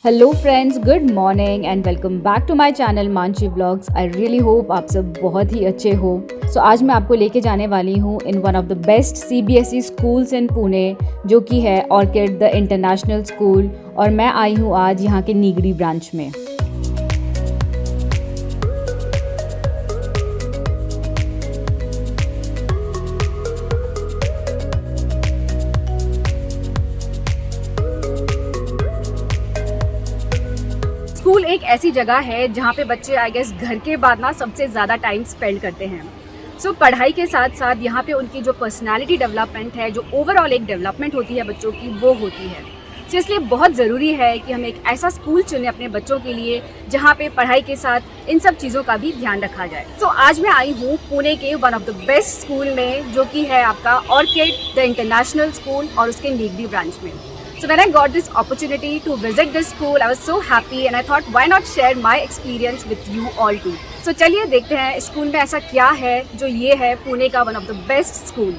Hello friends, good morning and welcome back to my channel Manshi vlogs. I really hope आप सब बहुत ही अच्छे हो। आज मैं आपको लेके जाने वाली हूँ in one of the best CBSE schools in Pune, जो कि है ऑर्किड द इंटरनेशनल स्कूल। और मैं आई हूँ आज यहाँ के नीगड़ी ब्रांच में। स्कूल एक ऐसी जगह है जहाँ पे बच्चे आई गेस घर के बाद ना सबसे ज़्यादा टाइम स्पेंड करते हैं। पढ़ाई के साथ साथ यहाँ पे उनकी जो पर्सनालिटी डेवलपमेंट है, जो ओवरऑल एक डेवलपमेंट होती है बच्चों की, वो होती है। इसलिए बहुत ज़रूरी है कि हम एक ऐसा स्कूल चुनें अपने बच्चों के लिए जहाँ पे पढ़ाई के साथ इन सब चीज़ों का भी ध्यान रखा जाए। आज मैं आई हूँ पुणे के one of the best school में, जो कि है आपका ऑर्किड द इंटरनेशनल स्कूल और उसके नीगड़ी ब्रांच में। So when I got this opportunity to visit this school, I was so happy and I thought why not share my experience with you all too. So चलिए देखते हैं school में ऐसा क्या है जो ये है पुणे का one of the best school.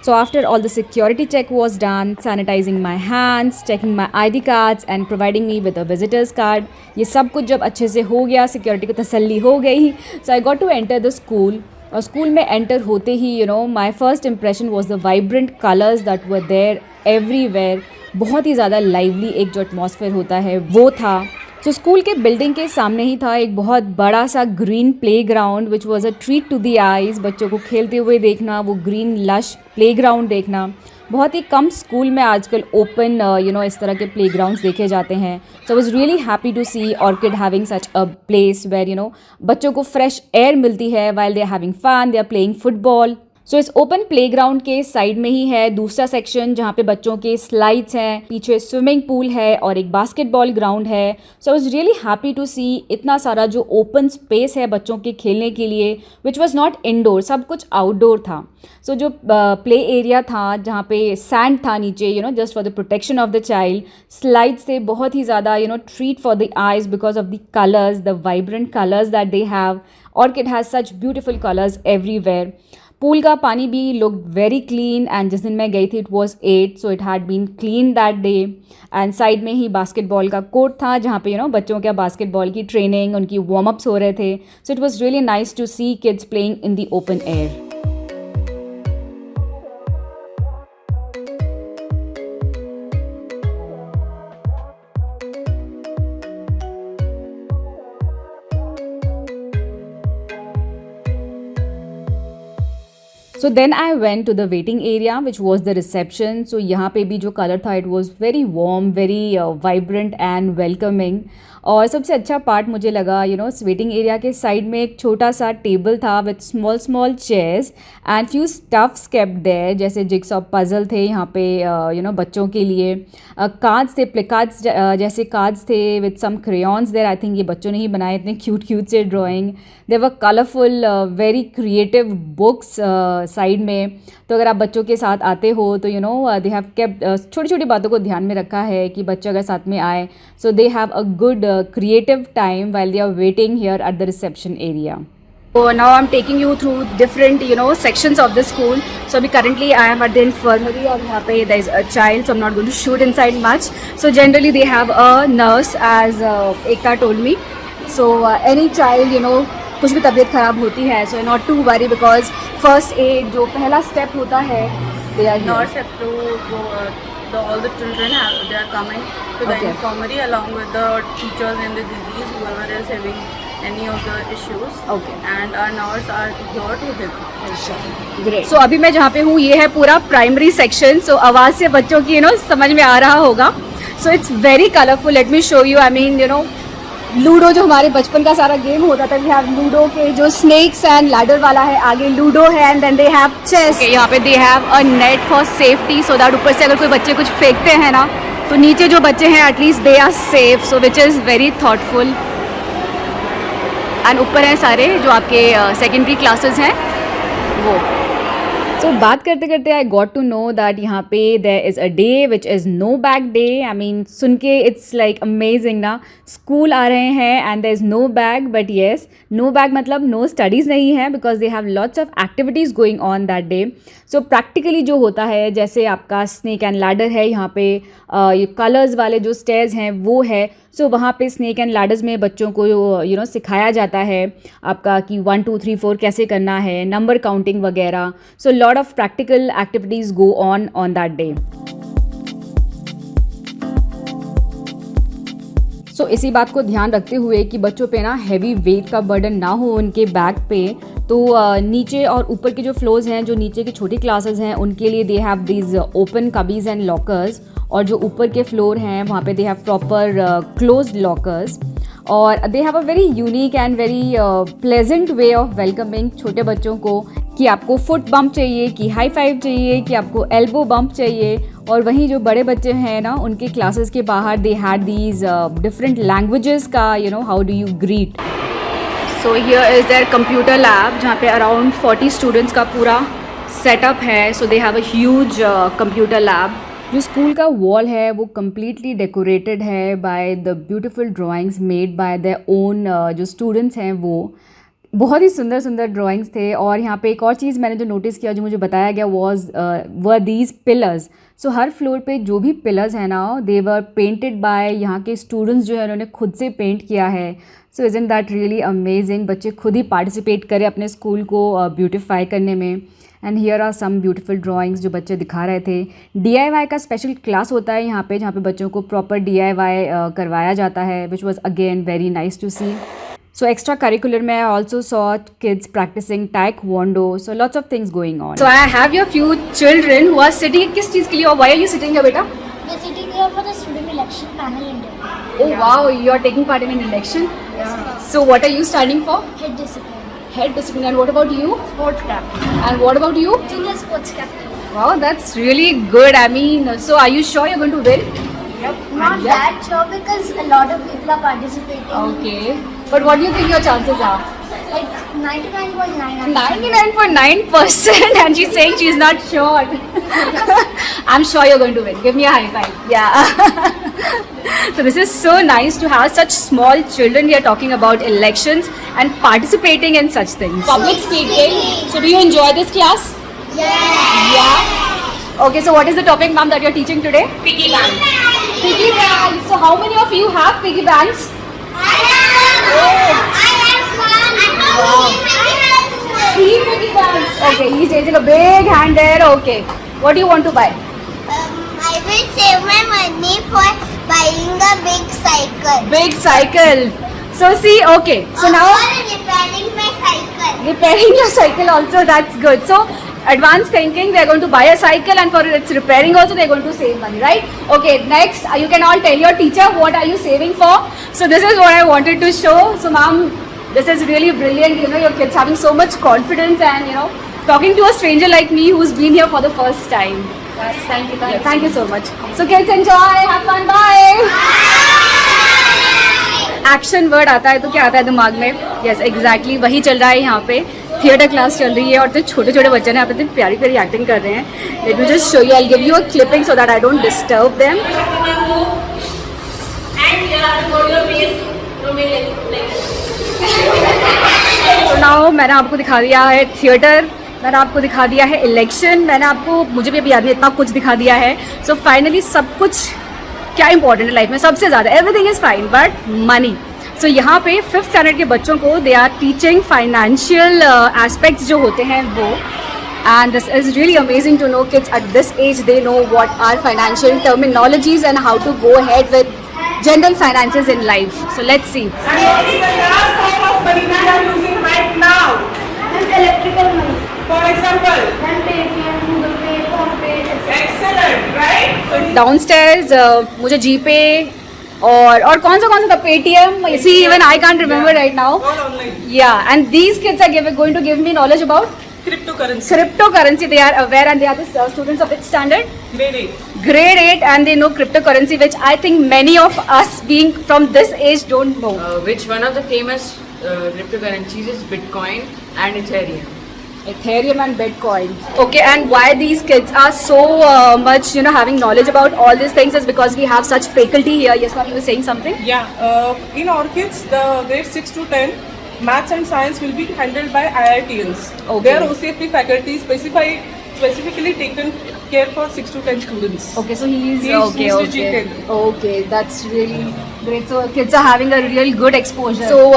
So after all the security check was done, sanitizing my hands, checking my ID cards and providing me with a visitor's card, ये सब कुछ जब अच्छे से हो गया, सिक्योरिटी को तसल्ली हो गई, so I got to enter the school. और स्कूल में एंटर होते ही my first impression was the vibrant colours that were there everywhere. बहुत ही ज़्यादा लाइवली एक जो एटमॉस्फेयर होता है वो था। स्कूल के बिल्डिंग के सामने ही था एक बहुत बड़ा सा green playground which was a treat to the eyes. बच्चों को खेलते हुए देखना, वो ग्रीन लश प्लेग्राउंड देखना, बहुत ही कम स्कूल में आजकल ओपन इस तरह के प्लेग्राउंड्स देखे जाते हैं। I was really happy to see Orchid having such a place where बच्चों को फ्रेश एयर मिलती है while they are having fun, they are playing football. इस ओपन प्लेग्राउंड के साइड में ही है दूसरा सेक्शन जहाँ पे बच्चों के स्लाइड्स हैं, पीछे स्विमिंग पूल है और एक बास्केटबॉल ग्राउंड है। I was really happy to see इतना सारा जो ओपन स्पेस है बच्चों के खेलने के लिए, विच वॉज नॉट इंडोर, सब कुछ आउटडोर था। जो प्ले एरिया था जहाँ पे सैंड था नीचे, just for the protection of the child, slides थे बहुत ही ज़्यादा treat for the eyes because of the colours, the vibrant colours that they have. Orchid has such beautiful colours everywhere. Pool का पानी भी लुक वेरी क्लीन एंड जिस दिन मैं गई थी it was 8, so it had been clean that day. And side में ही बास्केटबॉल का कोर्ट था जहाँ पे बच्चों के बास्केटबॉल की ट्रेनिंग, उनकी वार्म अप्स हो रहे थे। So it was really nice to see kids playing in the open air. So then I went to the waiting area which was the reception. So यहाँ पे भी जो कलर था it was very warm, very vibrant and welcoming. और सबसे अच्छा part मुझे लगा इस वेटिंग एरिया के साइड में एक छोटा सा टेबल था with small small chairs and few stuffs kept there, जैसे जिक्सॉ पजल थे यहाँ पे बच्चों के लिए। कार्ड्स थे, प्ले कार्ड्स जैसे कार्ड्स थे with some crayons there. I think ये बच्चों ने ही बनाए, इतने क्यूट क्यूट से drawing. There were colourful very creative books side में। तो अगर आप बच्चों के साथ आते हो तो दे हैव केप्ट छोटी छोटी बातों को ध्यान में रखा है कि बच्चे अगर साथ में आए so they have a good creative time while they are waiting here at the reception area. So now I'm taking you through different sections of the school. So अभी currently I am at the infirmary और यहाँ पे there is a child, so I'm not going to shoot inside much. So generally they have a nurse as Ekta told me. So any child कुछ भी तबीयत ख़राब होती है so not to worry because first aid जो पहला step होता है they are nurse have to go, all the children they are coming to the infirmary along with the teachers and the disease, whoever is having any of the issues. And our nurse are here to help. Great. So अभी मैं जहाँ पे हूँ ये है पूरा primary section. So आवाज़ से बच्चों की समझ में आ रहा होगा। So it's very colorful. Let me show you. I mean ludo जो हमारे बचपन का सारा गेम होता था, वी हैव लूडो के जो स्नेक्स एंड लैडर वाला है, आगे लूडो है and then they have chess. यहाँ पे they have a net for safety so that ऊपर से अगर कोई बच्चे कुछ फेंकते हैं ना तो नीचे जो बच्चे हैं at least they are safe, so which is very thoughtful. And ऊपर हैं सारे जो आपके सेकेंडरी क्लासेस हैं वो। So बात करते करते I got to know that यहाँ पे there is a day which is no bag day. I mean सुन के इट्स लाइक अमेजिंग ना. स्कूल आ रहे हैं and there is no bag, but yes no bag मतलब नो स्टडीज़ नहीं है, because they have lots of activities going on that day. So practically जो होता है, जैसे आपका स्नेक एंड लैडर है यहाँ पे, ये कलर्स वाले जो स्टेयर्स हैं वो है. सो वहाँ पे स्नेक एंड लैडर्स में बच्चों को सिखाया जाता है आपका कि 1 2 3 4 कैसे करना है, नंबर काउंटिंग वगैरह. So lot of practical activities go on that day. So इसी बात को ध्यान रखते हुए कि बच्चों पे ना हैवी वेट का बर्डन ना हो उनके बैग पे, तो नीचे और ऊपर के जो फ्लोर्स हैं, जो नीचे की छोटी क्लासेस हैं, उनके लिए they have these open cubbies and lockers. और जो ऊपर के फ्लोर हैं वहाँ पे they have proper closed lockers. और they have a very unique and very pleasant way of welcoming छोटे बच्चों को, कि आपको फुट बम्प चाहिए, कि हाई फाइव चाहिए, कि आपको एल्बो बम्प चाहिए. और वहीं जो बड़े बच्चे हैं ना, उनके क्लासेस के बाहर they had these different languages का how do you greet. So here is their computer lab, जहाँ पे अराउंड 40 स्टूडेंट्स का पूरा सेटअप है. So they have a huge computer lab. जो स्कूल का वॉल है वो कम्प्लीटली डेकोरेटेड है by the beautiful drawings made by their own जो स्टूडेंट्स हैं. वो बहुत ही सुंदर सुंदर ड्राइंग्स थे. और यहाँ पे एक और चीज़ मैंने जो नोटिस किया, जो मुझे बताया गया, were these pillars. So her floor पे जो भी पिलर्स हैं ना, दे वर पेंटेड बाय यहाँ के स्टूडेंट्स जो है उन्होंने खुद से पेंट किया है. सो इज़न्ट दैट रियली अमेजिंग. बच्चे खुद ही पार्टिसिपेट करें अपने स्कूल को ब्यूटिफाई करने में. And here are some beautiful drawings जो बच्चे दिखा रहे थे. DIY का स्पेशल क्लास होता है यहाँ पे, जहाँ पे बच्चों को प्रॉपर DIY करवाया जाता है, which was again very nice to see. So extracurricular में I also saw kids practicing taekwondo. So lots of things going on. So I have your few children who are sitting. किस चीज़ के लिए, और why are you sitting here, बेटा? We're sitting here for the student election panel interview. Oh wow, you are taking part in an election. Yeah. So what are you standing for? Head discipline. Head discipline. And what about you? Sports captain. And what about you? Junior sports captain. Wow, that's really good. I mean, so are you sure you're going to win? Yep. Not that sure because a lot of people are participating. Okay. But what do you think your chances are? Like 99.9. 99.9%, and she's saying she's not sure. I'm sure you're going to win. Give me a high five. Yeah. So this is so nice to have such small children here talking about elections and participating in such things. Public speaking. So do you enjoy this class? Yeah. Okay, so what is the topic, ma'am, that you're teaching today? Piggy bank. Piggy banks. So how many of you have piggy banks? Three piggy banks. Okay, he's raising a big hand there. Okay. What do you want to buy? I will save my money for buying a big cycle. Big cycle. So see, okay. So now repairing my cycle. repairing your cycle also, that's good. So advanced thinking, they're going to buy a cycle, and for its repairing also they're going to save money, right? Okay, next you can all tell your teacher what are you saving for. So this is what I wanted to show. So ma'am, this is really brilliant. Your kids having so much confidence and talking to a stranger like me who's been here for the first time. Yes, thank you. Thank you so much. So kids, enjoy, have fun, bye. Action word आता है तो क्या आता है दिमाग में? Yes exactly वही चल रहा है यहाँ पे. थिएटर क्लास चल रही है और तो छोटे छोटे बच्चे ने यहाँ पे इतनी प्यारी प्यारी एक्टिंग कर रहे हैं. Let me just show you, I give you a clipping so that I don't disturb them. तो नाउ मैंने आपको दिखा दिया है थिएटर, मैंने आपको दिखा दिया है इलेक्शन, मैंने आपको, मुझे भी अभी याद नहीं, इतना कुछ दिखा दिया है. सो फाइनली सब कुछ क्या इंपॉर्टेंट है लाइफ में? सबसे ज़्यादा everything is fine but money. So यहाँ पे 5th स्टैंडर्ड के बच्चों को they are teaching financial aspects जो होते हैं वो. And this is really amazing to know kids at this age they know what are financial terminologies and how to go ahead with general finances in life. So let's see. Electrical money. For example, Then Paytm, Google Pay, PhonePe, etc. excellent, right? So downstairs मुझे GPay और कौन सा था? Paytm. See even I can't remember right now. all online. Yeah, and these kids are going to give me knowledge about Cryptocurrency. cryptocurrency. They are aware, and they are the students of which standard? Grade 8. Grade 8, and they know cryptocurrency, which I think many of us being from this age don't know. Which one of the famous cryptocurrencies is Bitcoin and Ethereum. Ethereum and Bitcoin. Okay, and why these kids are so much, having knowledge about all these things is because we have such faculty here. Yes, ma'am, you were saying something? Yeah, in Orchids, the grades 6 to 10, maths and science will be handled by IITians. Okay. Their OCFP faculty specifically taken care for 6 to 10 students. Okay, so he's He's okay. G10. Okay, that's really great. So kids are having a real good exposure. So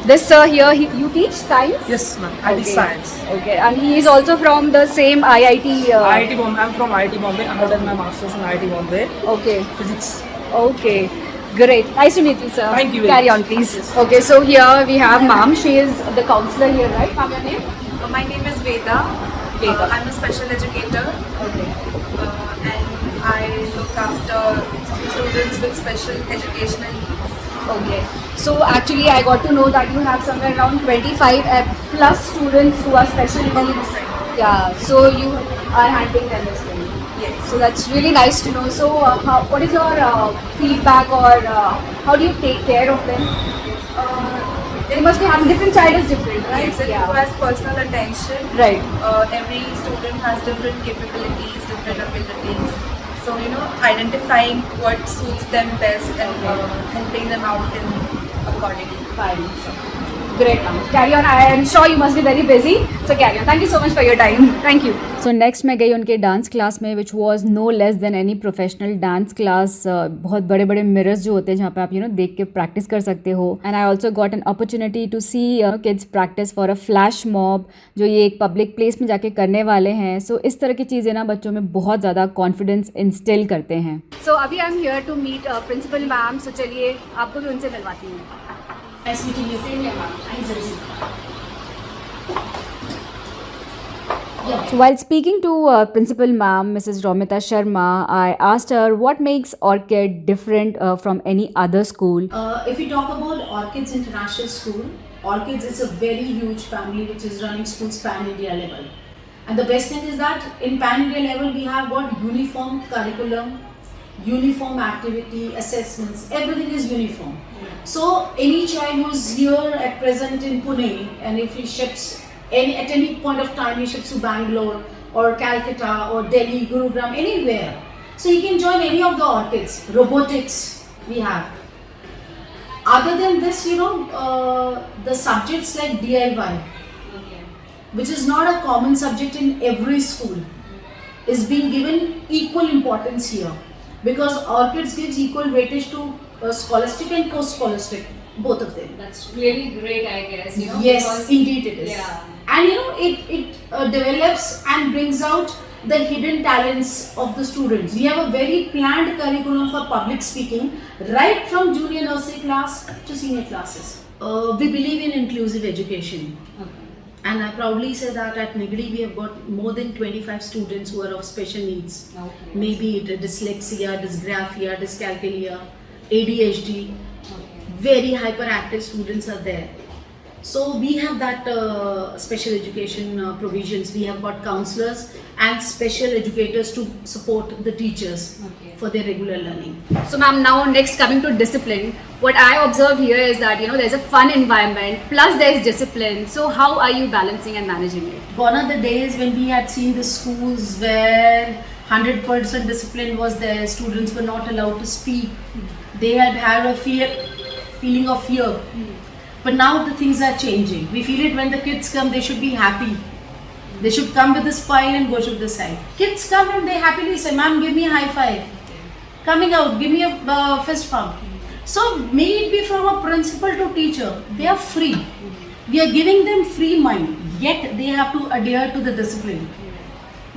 this sir here, you teach science? Yes, ma'am. I teach Okay. science. Okay, and he is also from the same IIT. IIT Bombay. I'm from IIT Bombay. I have done my masters in IIT Bombay. Okay. Physics. Okay, great. Nice to meet you, sir. Thank you very Carry much. on, please. Okay, so here we have ma'am. She is the counselor here, right? Ma'am, your name? My name is Veda. Veda. I'm a special educator Okay. and I look after students with special educational needs. Okay. So actually, I got to know that you have somewhere around 25 plus students who are special needs. Yeah. So you are handling them as well. Yes. So that's really nice to know. So what is your feedback or how do you take care of them? They must be having different child is different, right? Yes, it requires personal attention. Right. Every student has different capabilities, different abilities. So, identifying what suits them best and helping them out in accordingly. Fine. Great, ma'am. Carry on. I am sure you must be very busy. So carry on. Thank you so much for your time. Thank you. So next मैं गई उनके dance class में which was no less than any professional dance class. बहुत बड़े बड़े mirrors जो होते हैं जहाँ पे आप देख के practice कर सकते हो. And I also got an opportunity to see kids practice for a flash mob जो ये एक public place में जाके करने वाले हैं. So इस तरह की चीज़ें ना बच्चों में बहुत ज़्यादा confidence instill करते हैं. So अभी I am here to meet principal ma'am. So चलिए आपको भी उनसे मिलवाती हूँ. Nice meeting you. Same here, ma'am. So while speaking to Principal Ma'am, Mrs. Romita Sharma, I asked her what makes Orchid different from any other school. If we talk about Orchids International School, Orchids is a very huge family which is running schools pan-India level. And the best thing is that in pan-India level we have got uniform curriculum, uniform activity, assessments, everything is uniform. So any child who's here at present in Pune and if he ships at any point of time he ships to Bangalore or Calcutta or Delhi, Gurugram, anywhere. So he can join any of the Orchids. Robotics we have. Other than this, the subjects like DIY, which is not a common subject in every school, is being given equal importance here. Because Orchids gives equal weightage to scholastic and post-scholastic, both of them. That's really great, I guess. Yes, indeed it is. Yeah. And it develops and brings out the hidden talents of the students. We have a very planned curriculum for public speaking, right from junior nursery class to senior classes. We believe in inclusive education. Okay. And I proudly say that at Nigri we have got more than 25 students who are of special needs. Okay. Maybe it dyslexia, dysgraphia, dyscalculia, ADHD. Okay. Very hyperactive students are there. So we have that special education provisions. We have got counselors and special educators to support the teachers for their regular learning. So ma'am, now next coming to discipline, what I observe here is that there's a fun environment plus there's discipline. So how are you balancing and managing it? Gone are the days when we had seen the schools where 100% discipline was there, students were not allowed to speak. They had a feeling of fear. But now the things are changing. We feel it when the kids come, they should be happy. They should come with a smile and go to the side. Kids come and they happily say, "Ma'am, give me a high five." Coming out, give me a fist pump. So may it be from a principal to teacher, they are free. We are giving them free mind, yet they have to adhere to the discipline.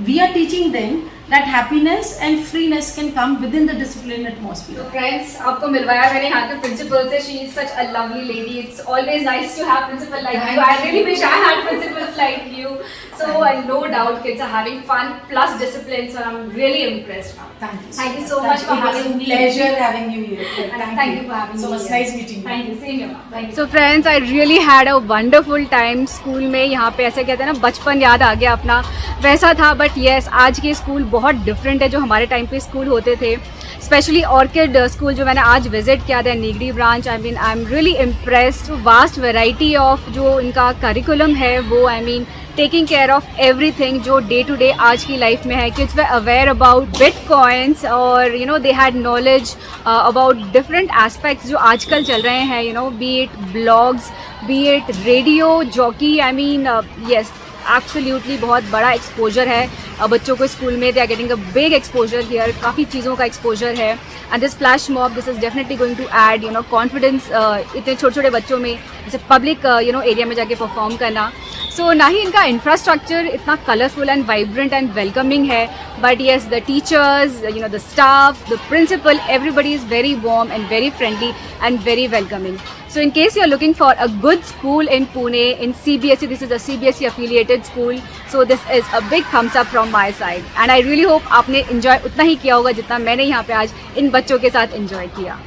We are teaching them that happiness and freeness can come within the disciplined atmosphere. So friends, आपको मिलवाया मैंने यहाँ के principal से. She is such a lovely lady. It's always nice to have principal like you. I really wish I had principals like you. So no doubt kids are having fun plus discipline. So I'm really impressed now. Thank you. Thank you so much for having me. Pleasure having you here. Thank you for having So me. much here. nice meeting you. Thank you. Same here. Thank you. So friends, I really had a wonderful time school में. यहाँ पे ऐसे कहते हैं ना बचपन याद आ गया अपना वैसा था. But yes, आज की स्कूल बहुत डिफरेंट है जो हमारे टाइम पे स्कूल होते थे, स्पेशली ऑर्किड स्कूल जो मैंने आज विजिट किया था, Nigdi branch. I mean I am really impressed. Vast variety of जो इनका करिकुलम है वो I mean taking care of everything जो डे टू डे आज की लाइफ में है। Kids were aware about bitcoins और you know they had knowledge about different aspects जो आजकल चल रहे हैं, you know be it blogs, be it radio jockey. I mean yes, absolutely बहुत बड़ा एक्सपोजर है बच्चों को स्कूल में। They are getting a big exposure here, काफ़ी चीज़ों का एक्सपोजर है। And this flash mob, this is definitely going to add you know confidence इतने छोटे छोटे बच्चों में, जैसे पब्लिक यू नो एरिया में जाके परफॉर्म करना। सो ना ही इनका इंफ्रास्ट्रक्चर इतना colourful and vibrant and welcoming है, but yes the teachers, you know the staff, the principal, everybody is very warm and very friendly and very welcoming. So in case you are looking for a good school in Pune, in CBSE, this is a CBSE affiliated school, so this is a big thumbs up from my side. And I really hope आपने enjoy उतना ही किया होगा जितना मैंने यहाँ पे आज इन बच्चों के साथ enjoy किया।